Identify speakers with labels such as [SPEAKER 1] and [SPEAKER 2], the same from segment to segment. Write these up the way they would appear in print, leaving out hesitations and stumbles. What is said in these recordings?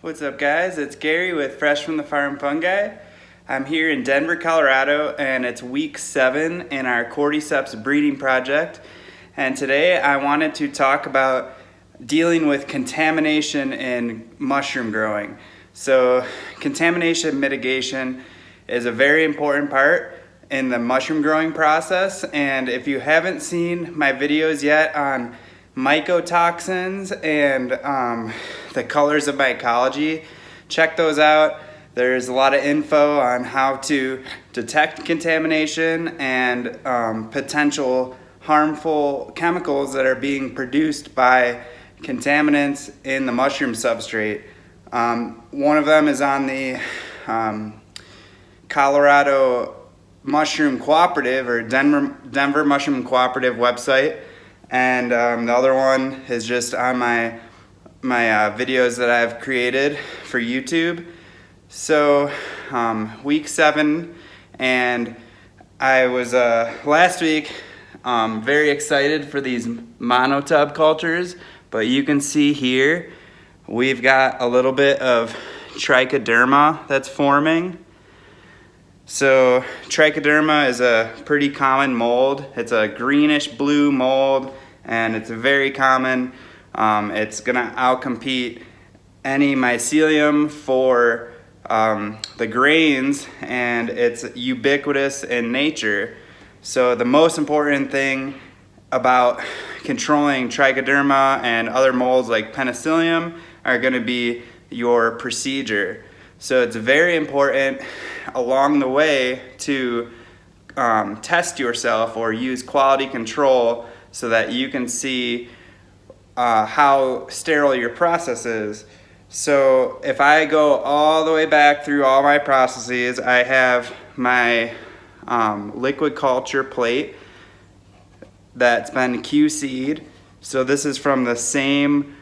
[SPEAKER 1] What's up, guys? It's Gary with Fresh from the Farm Fungi. I'm here in Denver, Colorado, and it's week 7 in our Cordyceps breeding project. And today I wanted to talk about dealing with contamination in mushroom growing. So contamination mitigation is a very important part in the mushroom growing process. And if you haven't seen my videos yet on mycotoxins and the colors of mycology, check those out. There's a lot of info on how to detect contamination and potential harmful chemicals that are being produced by contaminants in the mushroom substrate. One of them is on the Colorado Mushroom Cooperative or Denver Mushroom Cooperative website. And the other one is just on my videos that I've created for YouTube. So week 7, and I was last week very excited for these monotub cultures, but you can see here we've got a little bit of trichoderma that's forming. So trichoderma is a pretty common mold. It's a greenish blue mold, and it's very common. It's gonna outcompete any mycelium for the grains, and it's ubiquitous in nature. So the most important thing about controlling trichoderma and other molds like penicillium are gonna be your procedure. So it's very important along the way to test yourself or use quality control so that you can see how sterile your process is. So if I go all the way back through all my processes, I have my liquid culture plate that's been QC'd. So this is from the same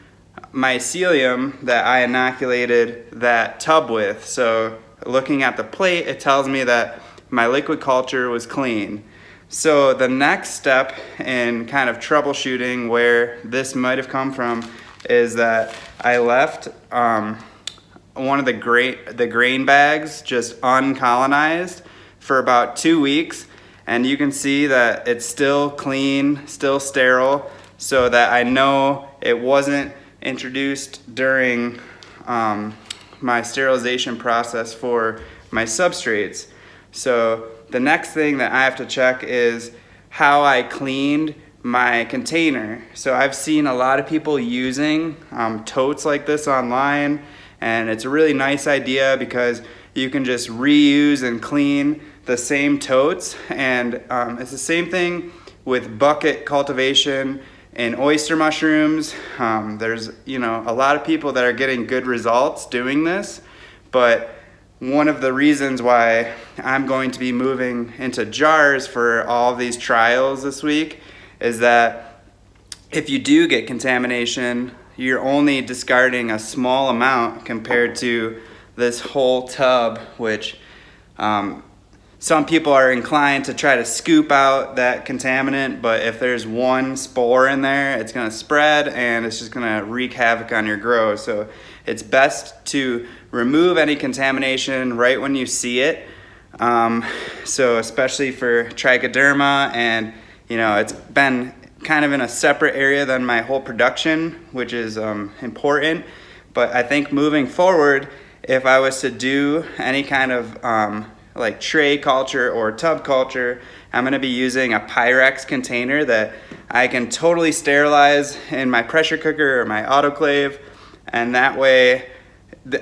[SPEAKER 1] mycelium that I inoculated that tub with. So looking at the plate, it tells me that my liquid culture was clean. So the next step in kind of troubleshooting where this might have come from is that I left one of the grain bags just uncolonized for about 2 weeks, and you can see that it's still clean, still sterile, so that I know it wasn't introduced during my sterilization process for my substrates. So the next thing that I have to check is how I cleaned my container. So I've seen a lot of people using totes like this online, and it's a really nice idea because you can just reuse and clean the same totes. And it's the same thing with bucket cultivation and oyster mushrooms. There's a lot of people that are getting good results doing this, but one of the reasons why I'm going to be moving into jars for all of these trials this week is that if you do get contamination, you're only discarding a small amount compared to this whole tub, which some people are inclined to try to scoop out that contaminant, but if there's one spore in there, it's gonna spread and it's just gonna wreak havoc on your grow. So it's best to remove any contamination right when you see it. So especially for trichoderma, and it's been kind of in a separate area than my whole production, which is important. But I think moving forward, if I was to do any kind of like tray culture or tub culture, I'm gonna be using a Pyrex container that I can totally sterilize in my pressure cooker or my autoclave, and that way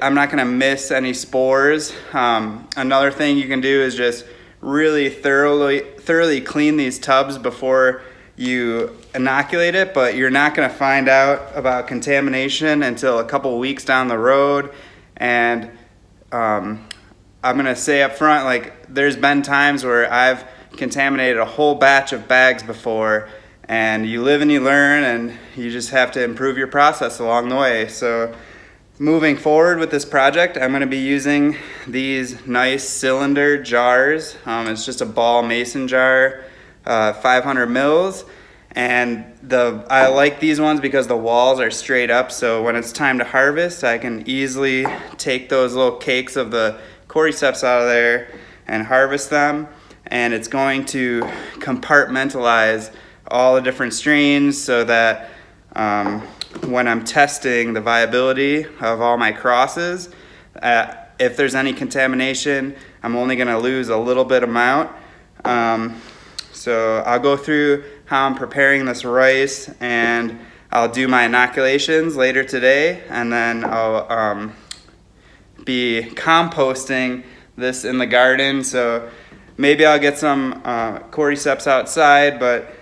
[SPEAKER 1] I'm not gonna miss any spores. Another thing you can do is just really thoroughly clean these tubs before you inoculate it, but you're not gonna find out about contamination until a couple weeks down the road. And I'm gonna say up front, like, there's been times where I've contaminated a whole batch of bags before, and you live and you learn, and you just have to improve your process along the way. So moving forward with this project, I'm gonna be using these nice cylinder jars. It's just a ball mason jar, 500 mils, And I like these ones because the walls are straight up, so when it's time to harvest, I can easily take those little cakes of the cordyceps out of there and harvest them. And it's going to compartmentalize all the different strains so that when I'm testing the viability of all my crosses, if there's any contamination, I'm only going to lose a little bit amount. So I'll go through how I'm preparing this rice, and I'll do my inoculations later today, and then I'll be composting this in the garden. So maybe I'll get some cordyceps outside, but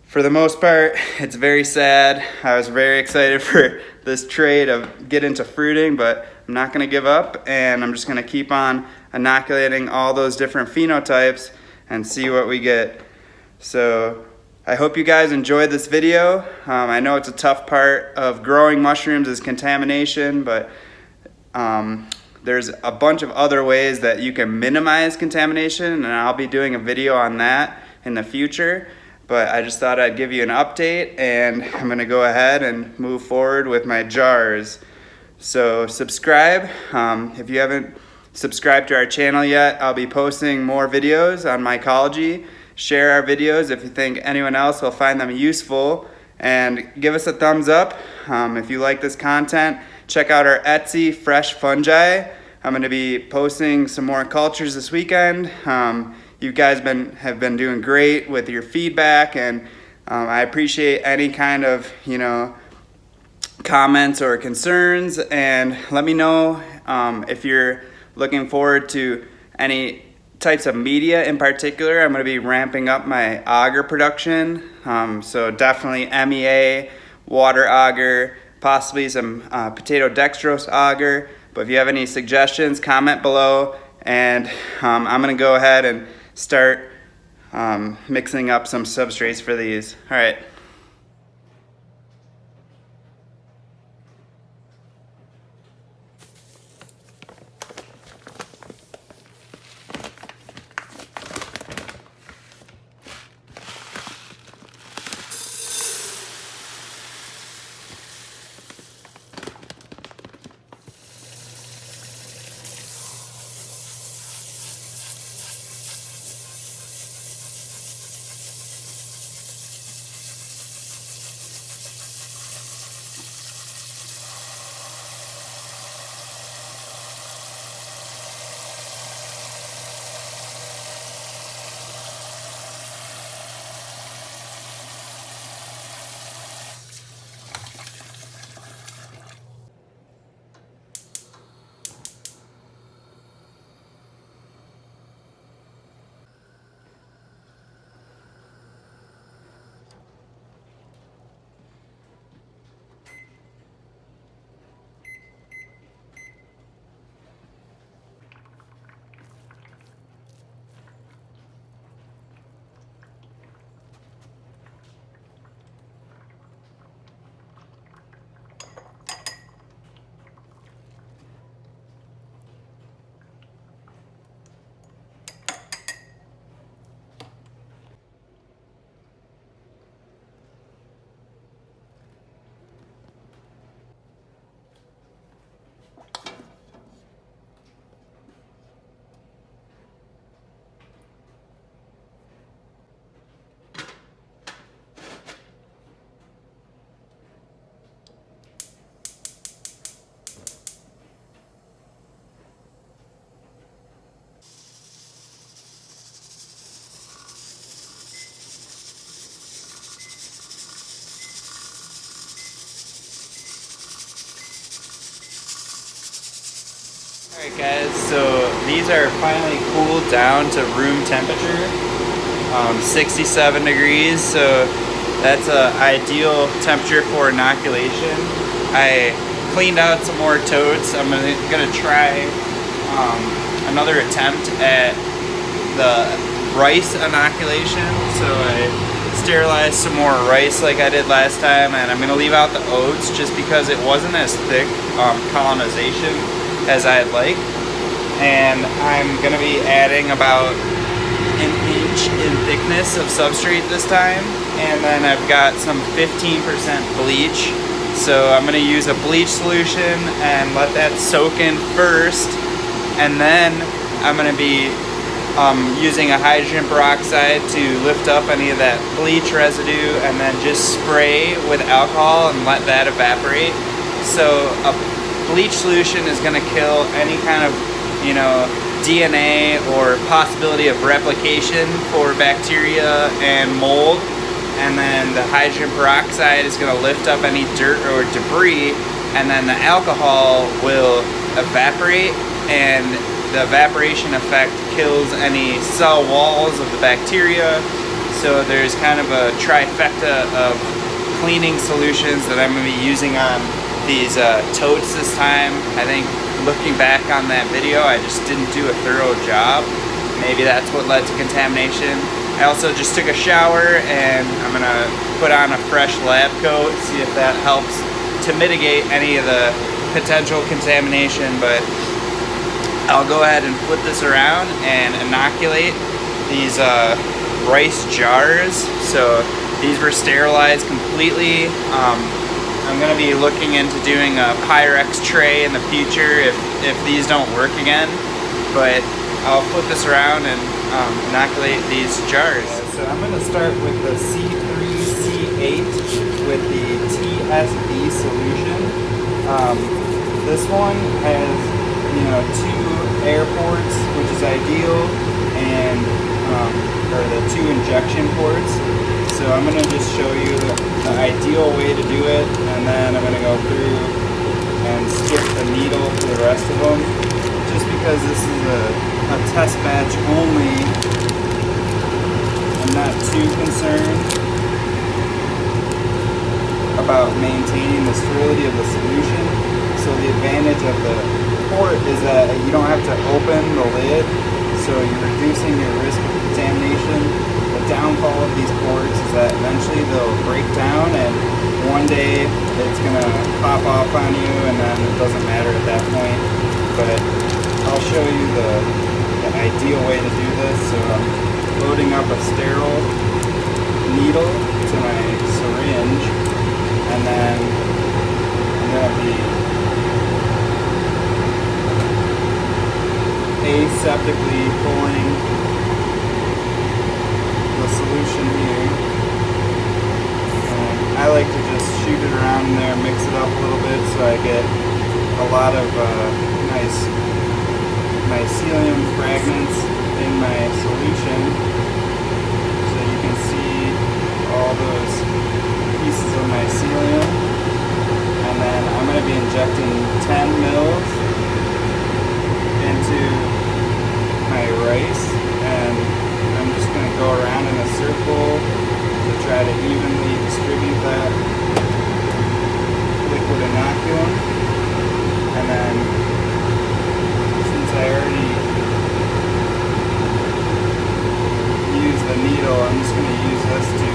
[SPEAKER 1] for the most part, it's very sad. I was very excited for this tray to get into fruiting, but I'm not going to give up, and I'm just going to keep on inoculating all those different phenotypes and see what we get. So I hope you guys enjoyed this video. I know it's a tough part of growing mushrooms is contamination, but there's a bunch of other ways that you can minimize contamination, and I'll be doing a video on that in the future. But I just thought I'd give you an update, and I'm going to go ahead and move forward with my jars. So subscribe. If you haven't subscribed to our channel yet, I'll be posting more videos on mycology. Share our videos if you think anyone else will find them useful, and give us a thumbs up if you like this content. Check out our Etsy, Fresh Fungi. I'm going to be posting some more cultures this weekend. You guys have been doing great with your feedback, and I appreciate any kind of comments or concerns. And let me know if you're looking forward to any types of media in particular. I'm going to be ramping up my agar production, so definitely MEA, water agar, possibly some potato dextrose agar. But if you have any suggestions, comment below, and I'm going to go ahead and start mixing up some substrates for these. All right. Alright guys, so these are finally cooled down to room temperature, 67 degrees, so that's an ideal temperature for inoculation. I cleaned out some more totes. I'm gonna try another attempt at the rice inoculation. So I sterilized some more rice like I did last time, and I'm gonna leave out the oats just because it wasn't as thick colonization as I'd like. And I'm gonna be adding about an inch in thickness of substrate this time, and then I've got some 15% bleach. So I'm going to use a bleach solution and let that soak in first, and then I'm going to be using a hydrogen peroxide to lift up any of that bleach residue, and then just spray with alcohol and let that evaporate. So a bleach solution is going to kill any kind of, you know, DNA or possibility of replication for bacteria and mold. And then the hydrogen peroxide is going to lift up any dirt or debris, and then the alcohol will evaporate, and the evaporation effect kills any cell walls of the bacteria. So there's kind of a trifecta of cleaning solutions that I'm going to be using on these totes this time. I think looking back on that video, I just didn't do a thorough job. Maybe that's what led to contamination. I also just took a shower, and I'm going to put on a fresh lab coat, see if that helps to mitigate any of the potential contamination. But I'll go ahead and flip this around and inoculate these rice jars. So these were sterilized completely. I'm going to be looking into doing a Pyrex tray in the future if these don't work again. But I'll flip this around and inoculate these jars. So I'm going to start with the C3C8 with the TSB solution. This one has, you know, 2 air ports, which is ideal, and or the 2 injection ports. So I'm going to just show you the ideal way to do it, and then I'm going to go through and skip the needle for the rest of them, just because this is a test batch only. I'm not too concerned about maintaining the sterility of the solution. So the advantage of the port is that you don't have to open the lid, so you're reducing your risk of contamination. The downfall of these ports is that eventually they'll break down, and one day it's going to pop off on you, and then it doesn't matter at that point. But I'll show you the ideal way to do this. So I'm loading up a sterile needle to my syringe, and then I'm going to be aseptically pulling the solution here. I like to just shoot it around in there, mix it up a little bit so I get a lot of nice mycelium fragments in my solution. So you can see all those pieces of mycelium. And then I'm going to be injecting 10 mils into my rice, and I'm just going to go around in a circle to try to evenly distribute that liquid inoculum. And then, since I already used the needle, I'm just going to use this to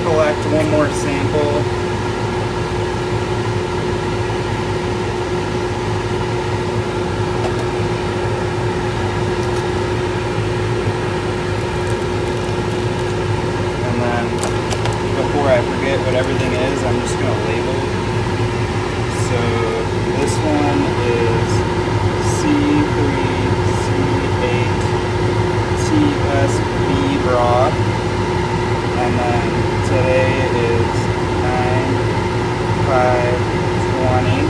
[SPEAKER 1] collect one more sample. Before I forget what everything is, I'm just going to label. So this one is C3C8 TSB broth, and then today is 9/5/20,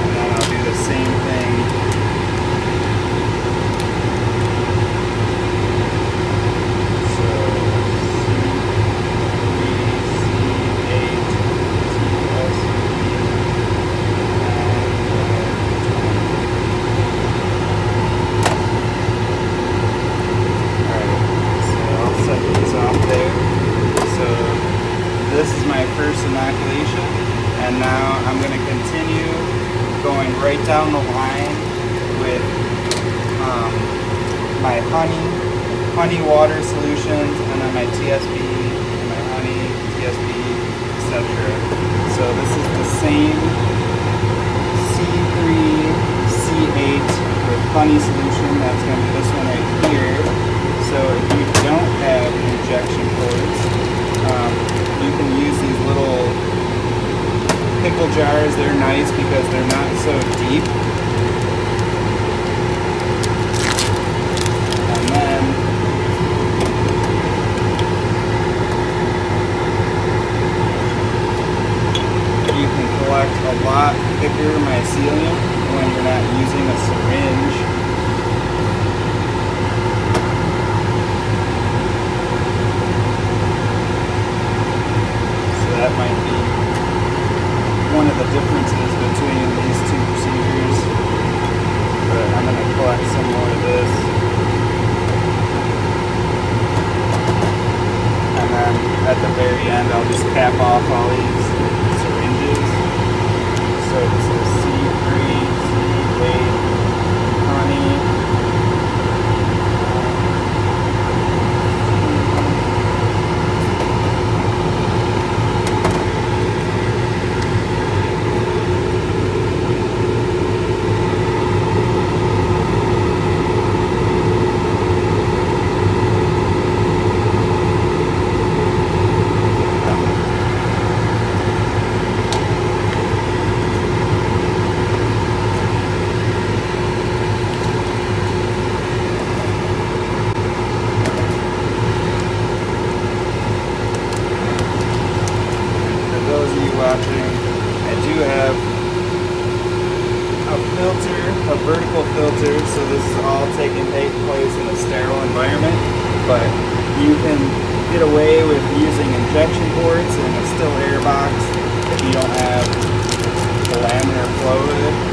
[SPEAKER 1] and then I'll do the same thing. This is my first inoculation, and now I'm going to continue going right down the line with my honey water solutions, and then my TSB, my honey, TSB, etc. So this is the same C3C8 with honey solution. That's going to be this one right here. So if you don't have injection ports, you can use these little pickle jars. They're nice because they're not so deep. And then you can collect a lot thicker mycelium when you're not using a syringe. So that might be one of the differences between these two procedures. But I'm going to collect some more of this. And then at the very end I'll just cap off all these syringes. So this is C3, C8, honey. Watching, I do have a filter, a vertical filter, so this is all taking place in a sterile environment, but you can get away with using injection ports in a still air box if you don't have the laminar flow with it.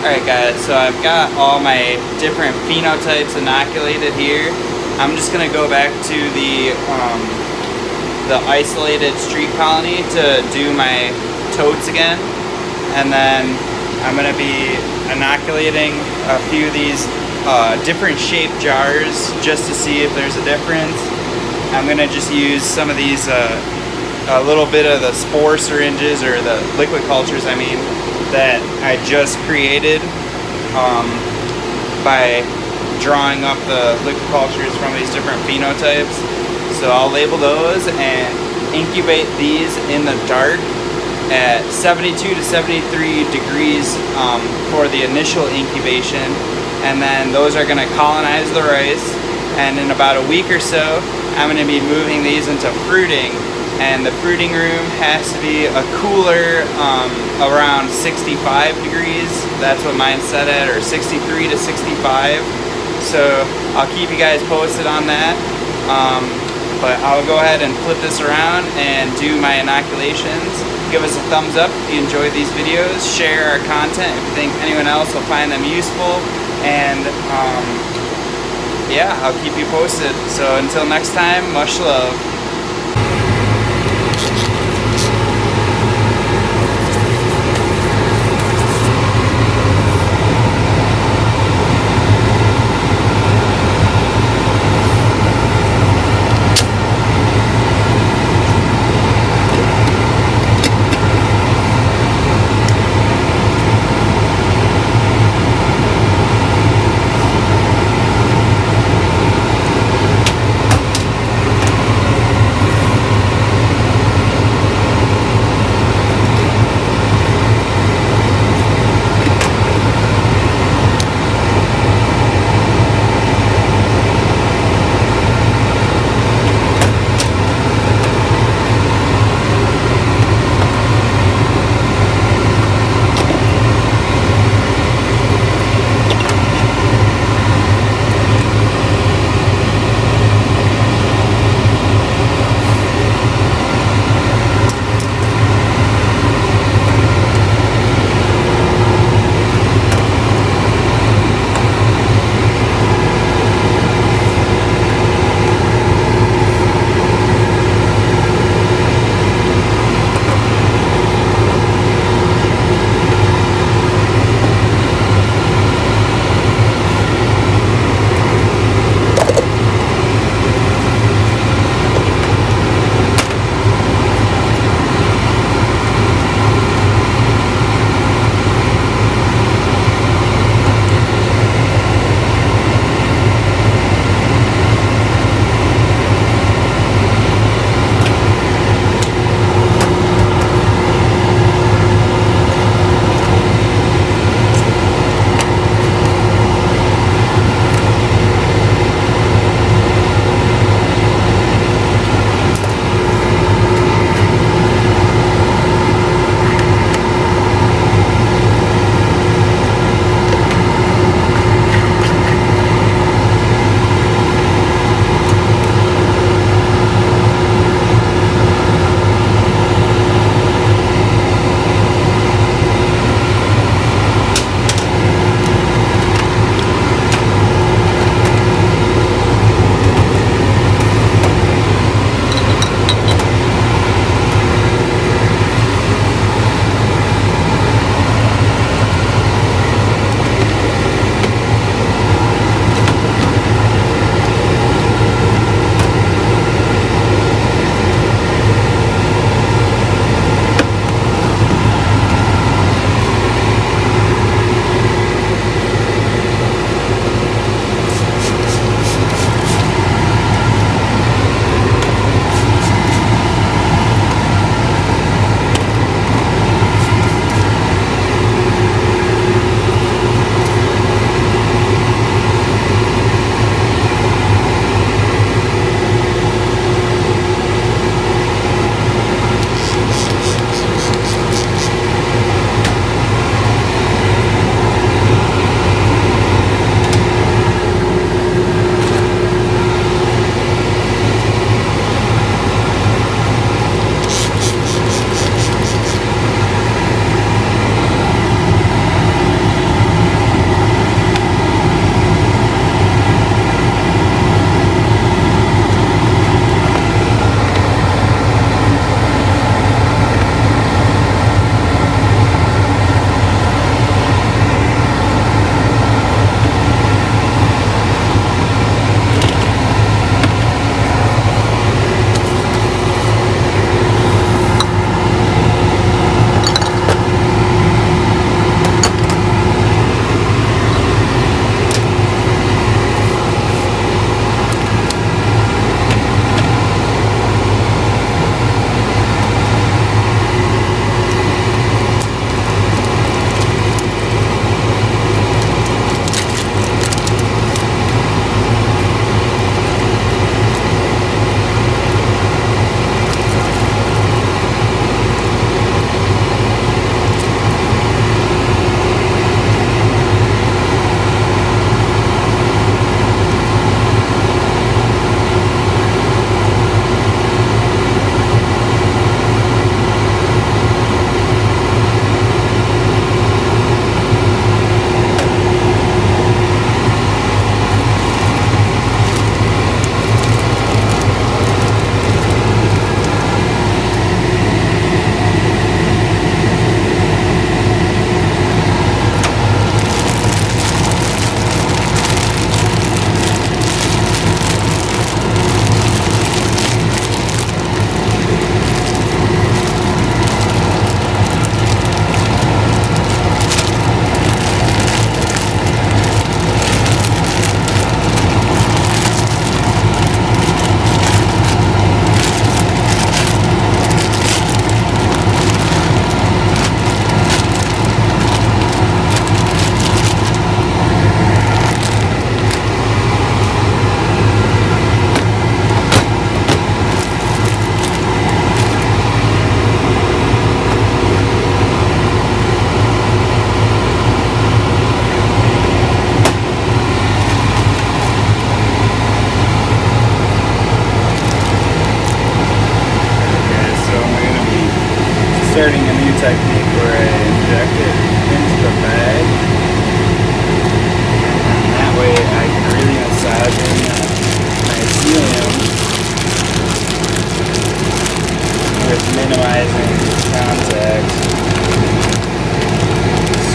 [SPEAKER 1] Alright guys, so I've got all my different phenotypes inoculated here. I'm just going to go back to the isolated street colony to do my totes again. And then I'm going to be inoculating a few of these different shaped jars just to see if there's a difference. I'm going to just use some of these, a little bit of the spore syringes, or the liquid cultures I mean, that I just created by drawing up the liquid cultures from these different phenotypes. So I'll label those and incubate these in the dark at 72 to 73 degrees for the initial incubation, and then those are going to colonize the rice, and in about a week or so I'm going to be moving these into fruiting. And the fruiting room has to be a cooler around 65 degrees. That's what mine's set at, or 63 to 65. So I'll keep you guys posted on that. But I'll go ahead and flip this around and do my inoculations. Give us a thumbs up if you enjoyed these videos. Share our content if you think anyone else will find them useful. And yeah, I'll keep you posted. So until next time, much love.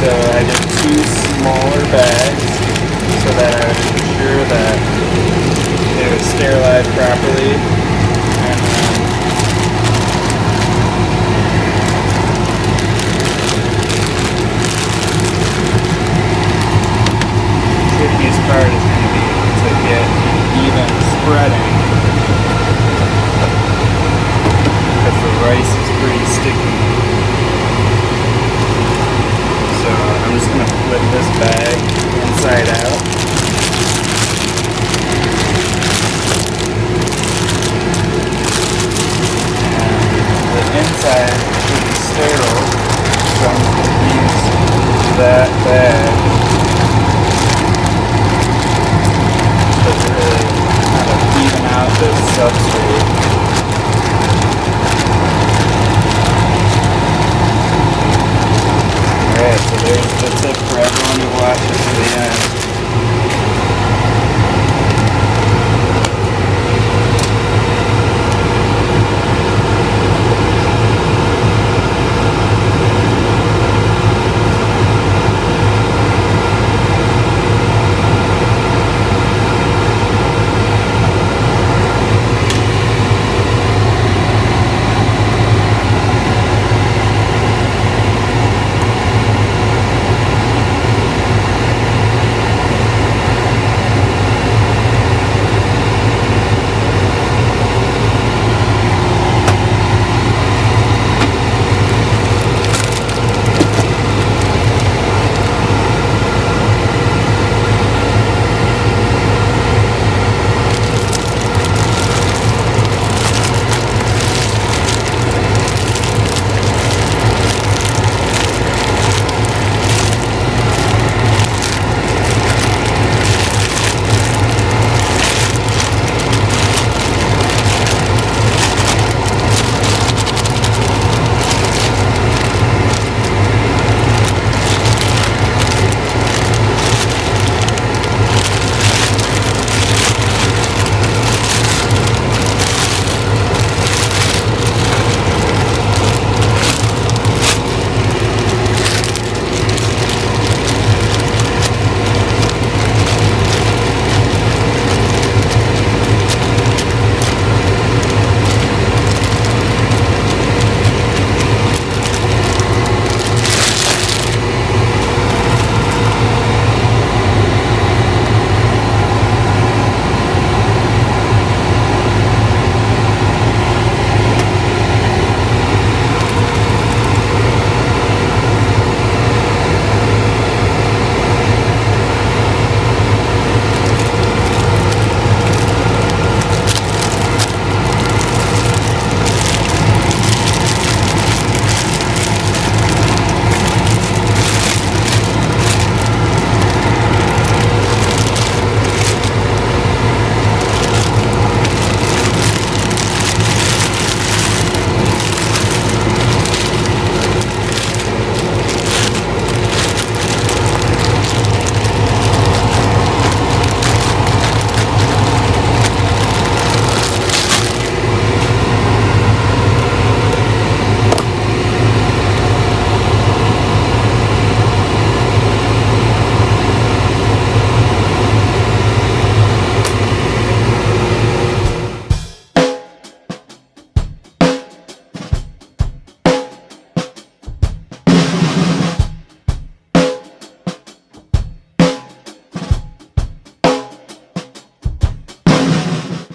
[SPEAKER 1] So I did 2 smaller bags so that I would ensure that it was sterilized properly. And the trickiest part is going to be to get even spreading, because the rice is pretty sticky. So I'm just going to flip this bag inside out. And the inside should be sterile, so I'm just going to use that bag to really kind of even out this substrate. Alright, so there's the tip for everyone who watches to the end.